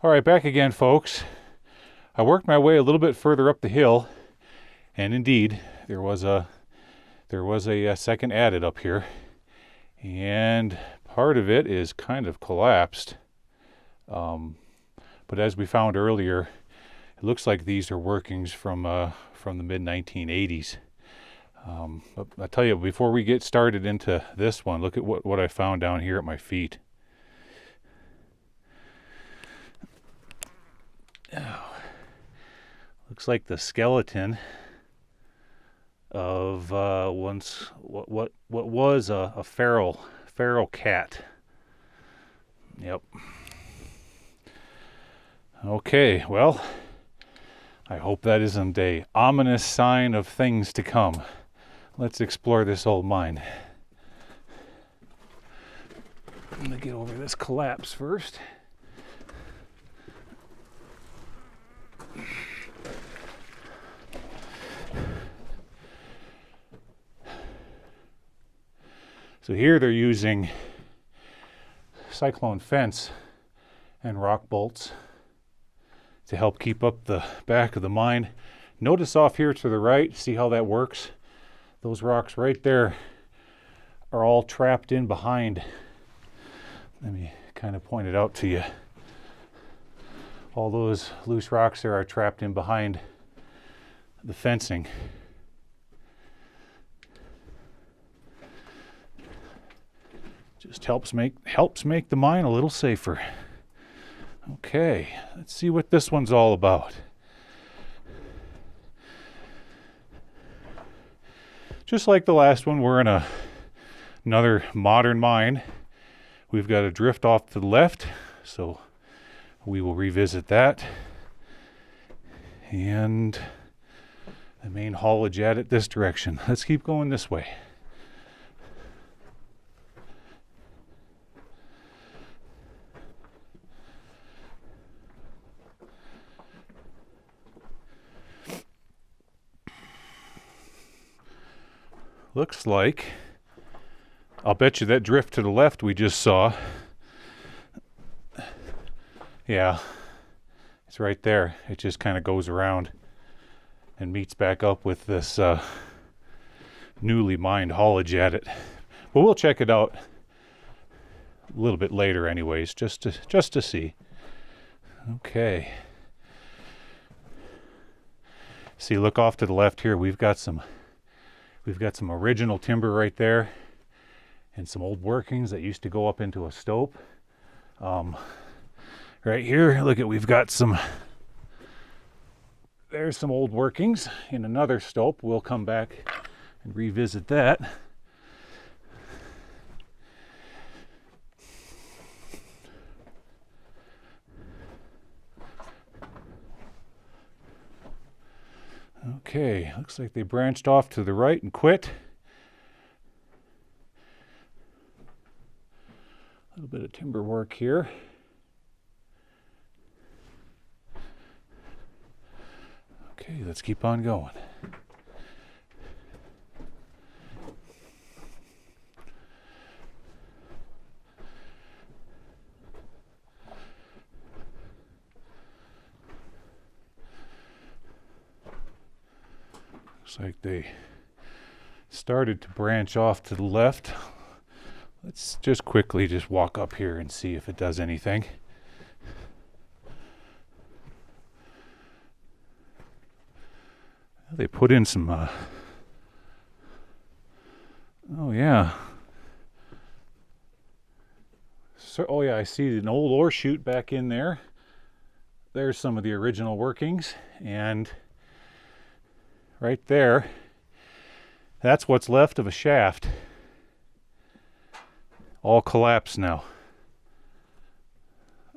All right, back again, folks. I worked my way a little bit further up the hill, and indeed, there was a second adit up here, and part of it is kind of collapsed. But as we found earlier, it looks like these are workings from the mid 1980s. But I tell you, before we get started into this one, look at what I found down here at my feet. Oh, looks like the skeleton of once what was a feral cat. Yep. Okay, well, I hope that isn't an ominous sign of things to come. Let's explore this old mine. I'm gonna get over this collapse first. So here they're using cyclone fence and rock bolts to help keep up the back of the mine. Notice off here to the right, see how that works? Those rocks right there are all trapped in behind. Let me kind of point it out to you. All those loose rocks there are trapped in behind the fencing. Just helps make the mine a little safer. Okay, let's see what this one's all about. Just like the last one, we're in another modern mine. We've got a drift off to the left, so we will revisit that. And the main haulage adit this direction. Let's keep going this way. Looks like, I'll bet you that drift to the left we just saw, yeah, it's right there. It just kind of goes around and meets back up with this newly mined haulage adit. But we'll check it out a little bit later anyways, just to see. Okay. See, look off to the left here. We've got some original timber right there and some old workings that used to go up into a stope. Right here, look at, there's some old workings in another stope. We'll come back and revisit that. Okay, looks like they branched off to the right and quit. A little bit of timber work here. Okay, let's keep on going. Looks like they started to branch off to the left. Let's just quickly walk up here and see if it does anything. They put in some, oh yeah. So, oh yeah, I see an old ore chute back in there. There's some of the original workings, and right there, that's what's left of a shaft. All collapsed now.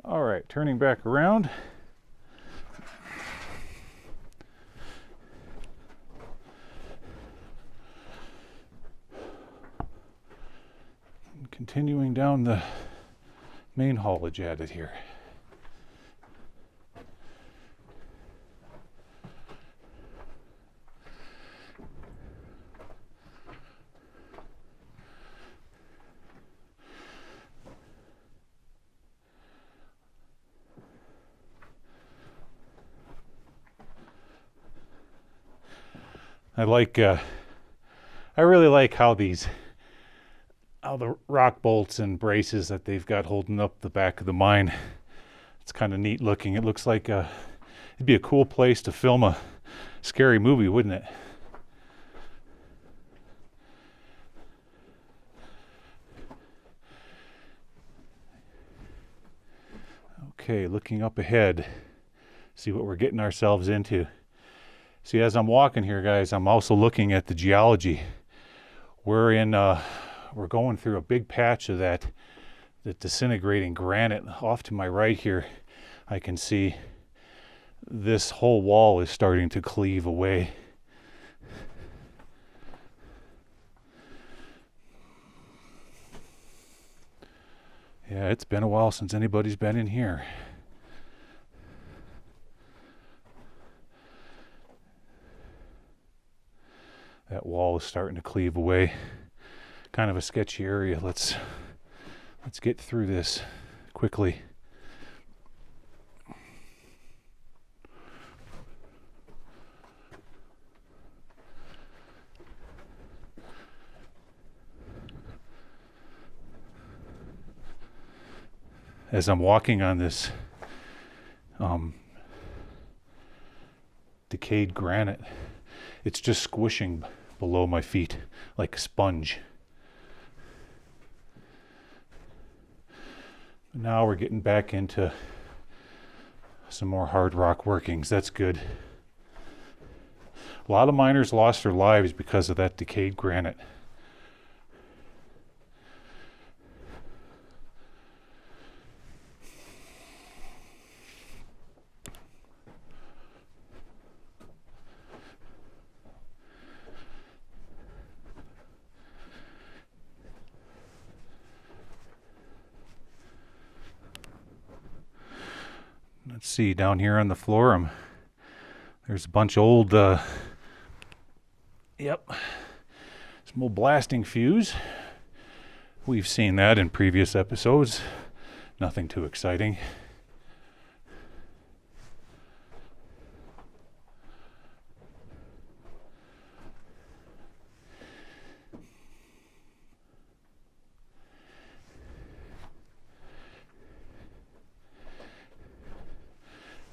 All right, turning back around. And continuing down the main haulage adit here. I really like how the rock bolts and braces that they've got holding up the back of the mine. It's kind of neat looking. It looks like it'd be a cool place to film a scary movie, wouldn't it? Okay, looking up ahead, see what we're getting ourselves into. See, as I'm walking here, guys, I'm also looking at the geology. We're going through a big patch of that disintegrating granite. Off to my right here, I can see this whole wall is starting to cleave away. Yeah, it's been a while since anybody's been in here. That wall is starting to cleave away. Kind of a sketchy area. Let's get through this quickly. As I'm walking on this decayed granite, it's just squishing below my feet like a sponge. Now we're getting back into some more hard rock workings. That's good. A lot of miners lost their lives because of that decayed granite. Let's see, down here on the floor, there's a bunch of old, some old blasting fuse. We've seen that in previous episodes. Nothing too exciting.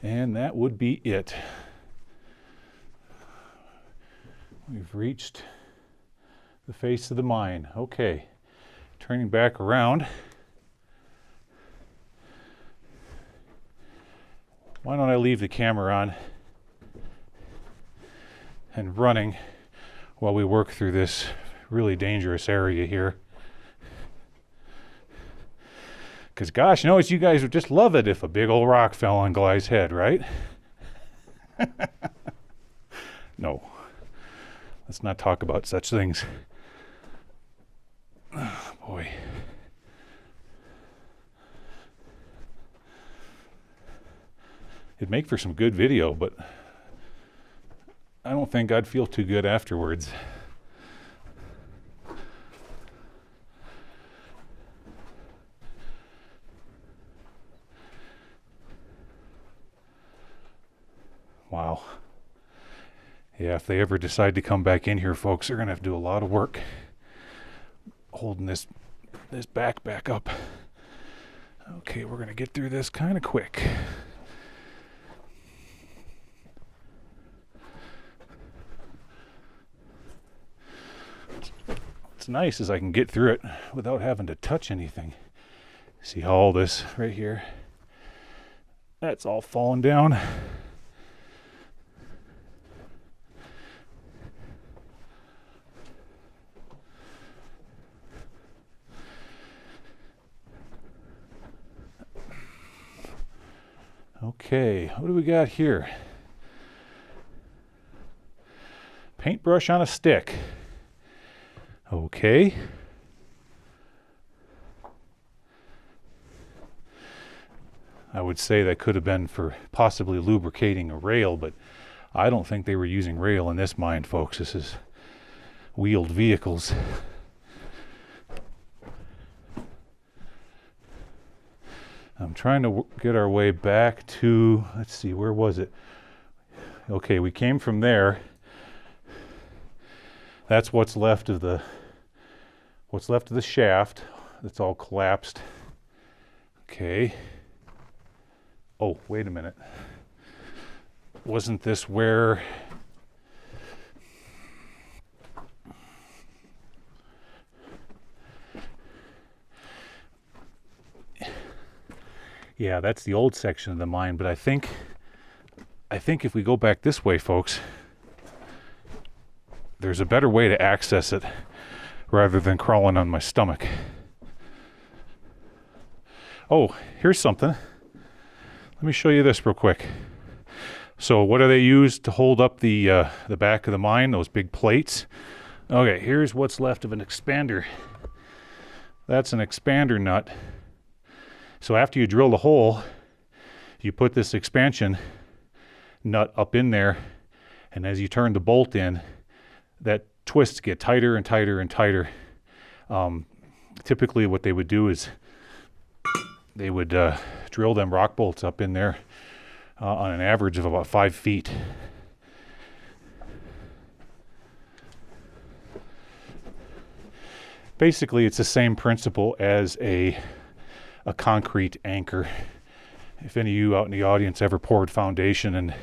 And that would be it. We've reached the face of the mine. Okay, turning back around. Why don't I leave the camera on and running while we work through this really dangerous area here. Because gosh knows you guys would just love it if a big old rock fell on Gly's head, right? No. Let's not talk about such things. Oh, boy. It'd make for some good video, but I don't think I'd feel too good afterwards. Wow. Yeah, if they ever decide to come back in here, folks, they're going to have to do a lot of work holding this back up. Okay, we're going to get through this kind of quick. What's nice is I can get through it without having to touch anything. See how all this right here, that's all falling down. Okay, what do we got here? Paintbrush on a stick. Okay. I would say that could have been for possibly lubricating a rail, but I don't think they were using rail in this mine, folks. This is wheeled vehicles. I'm trying to get our way back to, let's see, where was it? Okay, we came from there. That's what's left of the shaft. It's all collapsed. Okay. Oh, wait a minute. Wasn't this where... Yeah, that's the old section of the mine, but I think if we go back this way, folks, there's a better way to access it rather than crawling on my stomach. Oh, here's something. Let me show you this real quick. So what do they use to hold up the back of the mine, those big plates? Okay, here's what's left of an expander. That's an expander nut. So after you drill the hole, you put this expansion nut up in there, and as you turn the bolt in, that twists get tighter and tighter and tighter. Typically what they would do is they would drill them rock bolts up in there on an average of about 5 feet. Basically, it's the same principle as a concrete anchor. If any of you out in the audience ever poured foundation and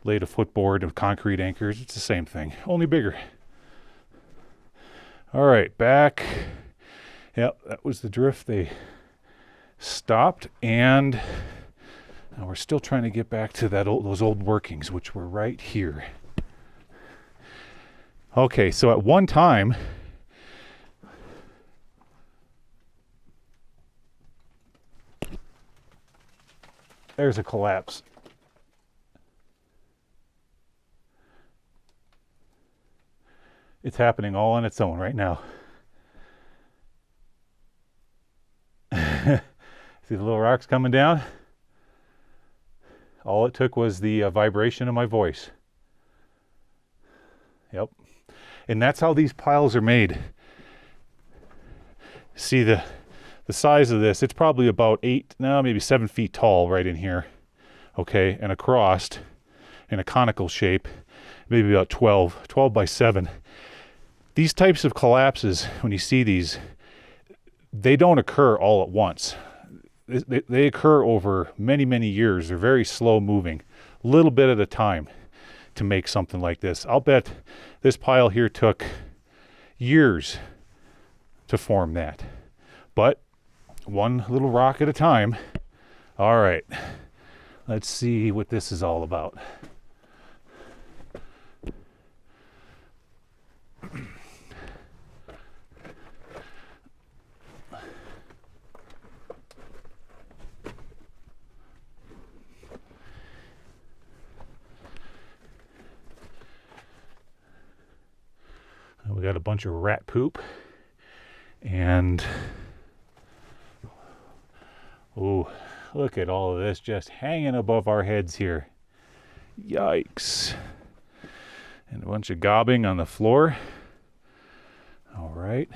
laid a footboard of concrete anchors, it's the same thing, only bigger. All right, back. Yep, that was the drift. They stopped, and now we're still trying to get back to those old workings, which were right here. Okay, so at one time, there's a collapse. It's happening all on its own right now. See the little rocks coming down? All it took was the vibration of my voice. Yep. And that's how these piles are made. See the size of this, it's probably about maybe 7 feet tall right in here. Okay, and across in a conical shape, maybe about 12 by 7. These types of collapses, when you see these, they don't occur all at once. They occur over many, many years. They're very slow moving, a little bit at a time to make something like this. I'll bet this pile here took years to form that. But one little rock at a time. All right, let's see what this is all about. We got a bunch of rat poop, and oh, look at all of this just hanging above our heads here. Yikes. And a bunch of gobbing on the floor. All right.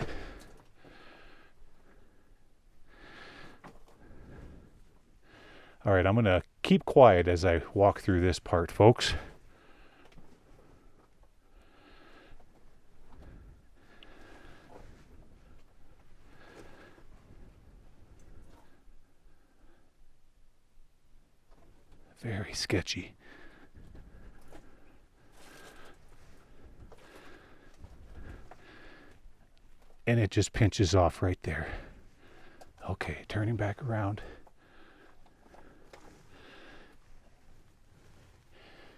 All right, I'm going to keep quiet as I walk through this part, folks. Very sketchy. And it just pinches off right there. Okay, turning back around.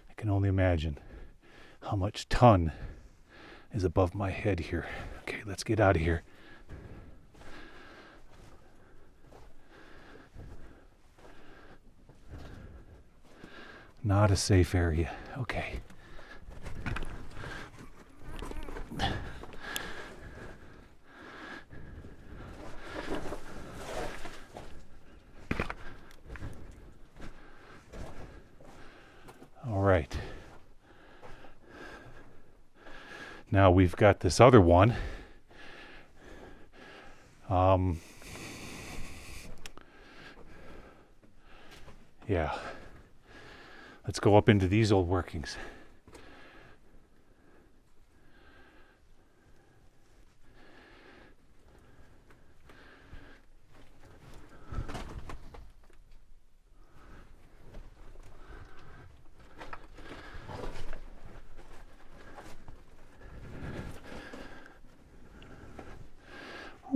I can only imagine how much ton is above my head here. Okay, let's get out of here. Not a safe area. Okay. All right. Now we've got this other one. Yeah. Let's go up into these old workings.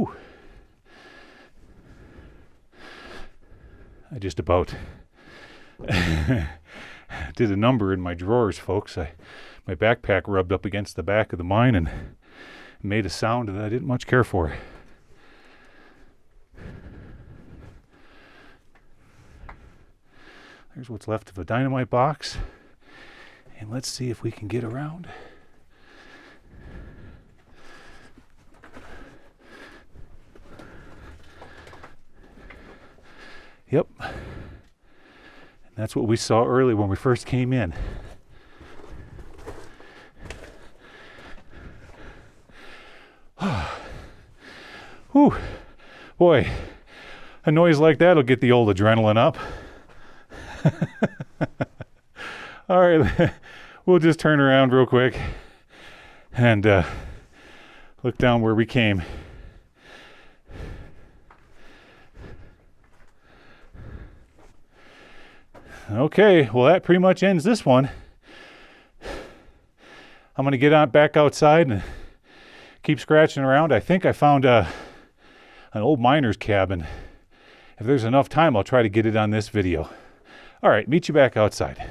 Whew. I just about did a number in my drawers, folks. My backpack rubbed up against the back of the mine and made a sound that I didn't much care for. There's what's left of a dynamite box. And let's see if we can get around. Yep. And that's what we saw early when we first came in. Whew. Boy, a noise like that'll get the old adrenaline up. All right, we'll just turn around real quick and look down where we came. Okay, well that pretty much ends this one. I'm going to get on back outside and keep scratching around. I think I found an old miner's cabin. If there's enough time, I'll try to get it on this video. All right, meet you back outside.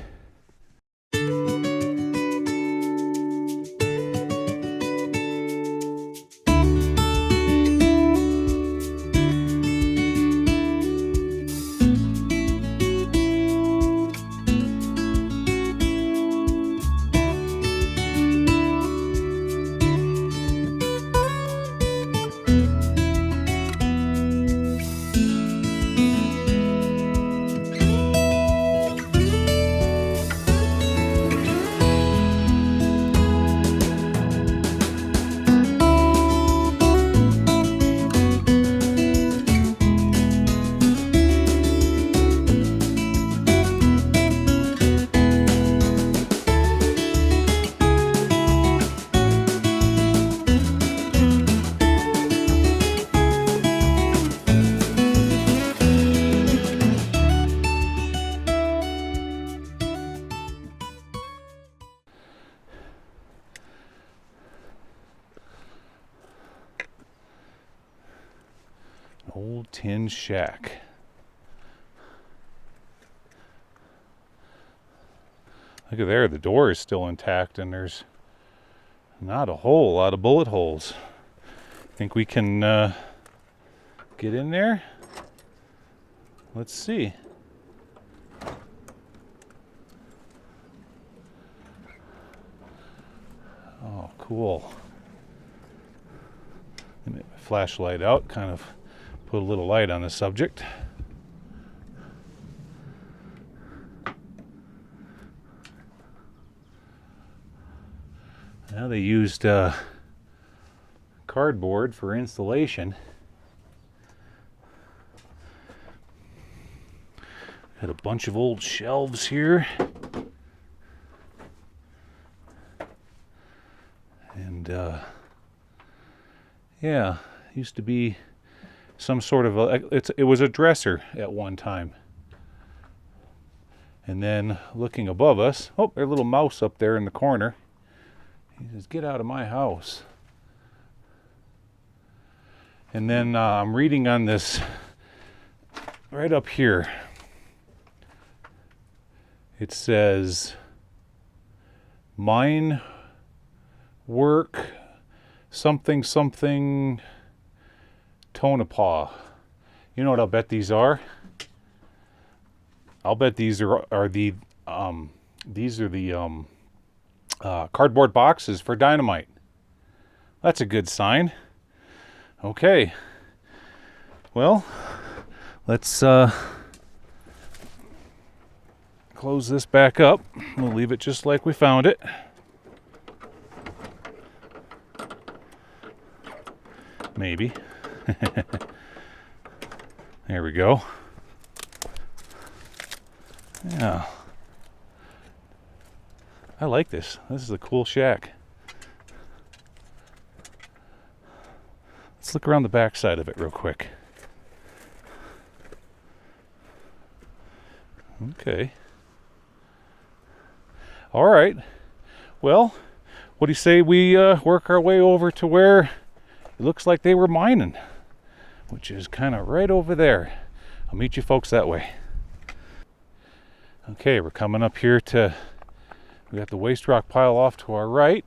Old tin shack. Look at there, the door is still intact and there's not a whole lot of bullet holes. Think we can get in there? Let's see. Oh, cool. Let me get my flashlight out, kind of put a little light on the subject. Now they used cardboard for insulation. Got a bunch of old shelves here. And yeah, used to be some sort of it was a dresser at one time. And then looking above us, oh, there's a little mouse up there in the corner. He says, "Get out of my house." And then I'm reading on this right up here. It says, mine work something something Tonopah. You know what I'll bet these are? I'll bet these are the cardboard boxes for dynamite. That's a good sign. Okay. Well, let's close this back up. We'll leave it just like we found it. Maybe. There we go. Yeah. I like this. This is a cool shack. Let's look around the back side of it real quick. Okay. All right. Well, what do you say we work our way over to where it looks like they were mining? which is kind of right over there. I'll meet you folks that way. Okay, we're coming up here to, we got the waste rock pile off to our right.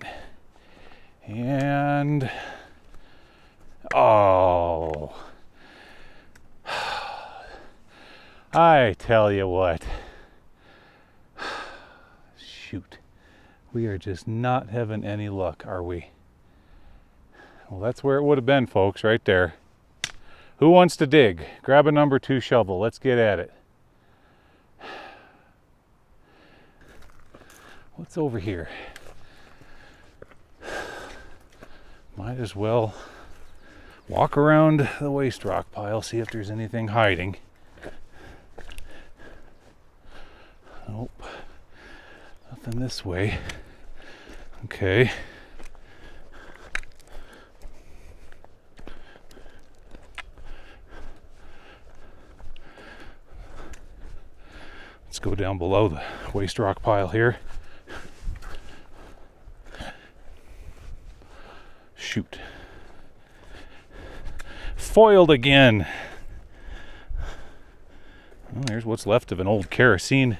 And, oh, I tell you what, shoot, we are just not having any luck, are we? Well, that's where it would have been, folks, right there. Who wants to dig? Grab a number 2 shovel. Let's get at it. What's over here? Might as well walk around the waste rock pile, see if there's anything hiding. Nope. Nothing this way. Okay. Let's go down below the waste rock pile here. Shoot. Foiled again. Well, there's what's left of an old kerosene.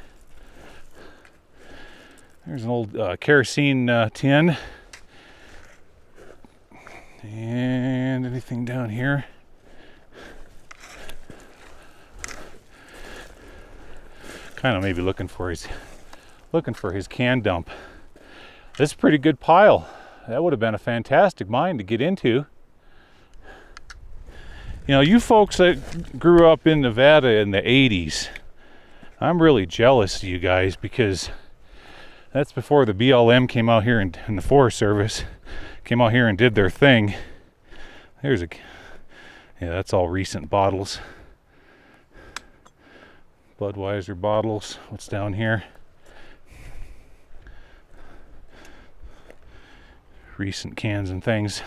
There's an old kerosene tin. And anything down here? Kind of maybe looking for his can dump. This is a pretty good pile. That would have been a fantastic mine to get into. You know, you folks that grew up in Nevada in the 80s, I'm really jealous of you guys, because that's before the BLM came out here and the Forest Service came out here and did their thing. There's a, yeah, that's all recent bottles. Budweiser bottles. What's down here? Recent cans and things.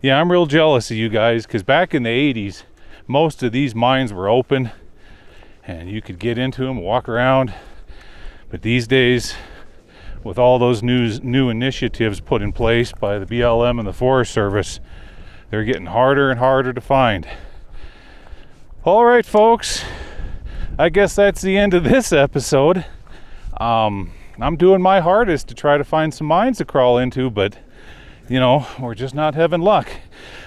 Yeah, I'm real jealous of you guys, because back in the 80s, most of these mines were open and you could get into them, walk around. But these days, with all those new initiatives put in place by the BLM and the Forest Service, they're getting harder and harder to find. All right, folks, I guess that's the end of this episode. I'm doing my hardest to try to find some mines to crawl into, but you know, we're just not having luck.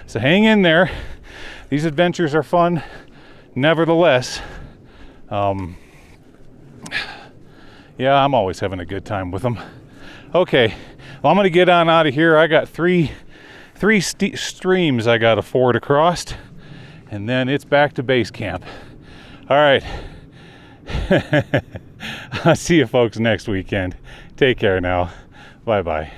So hang in there. These adventures are fun, nevertheless. Yeah, I'm always having a good time with them. Okay, well, I'm gonna get on out of here. I got three streams I gotta ford across, and then it's back to base camp. All right. I'll see you folks next weekend. Take care now. Bye-bye.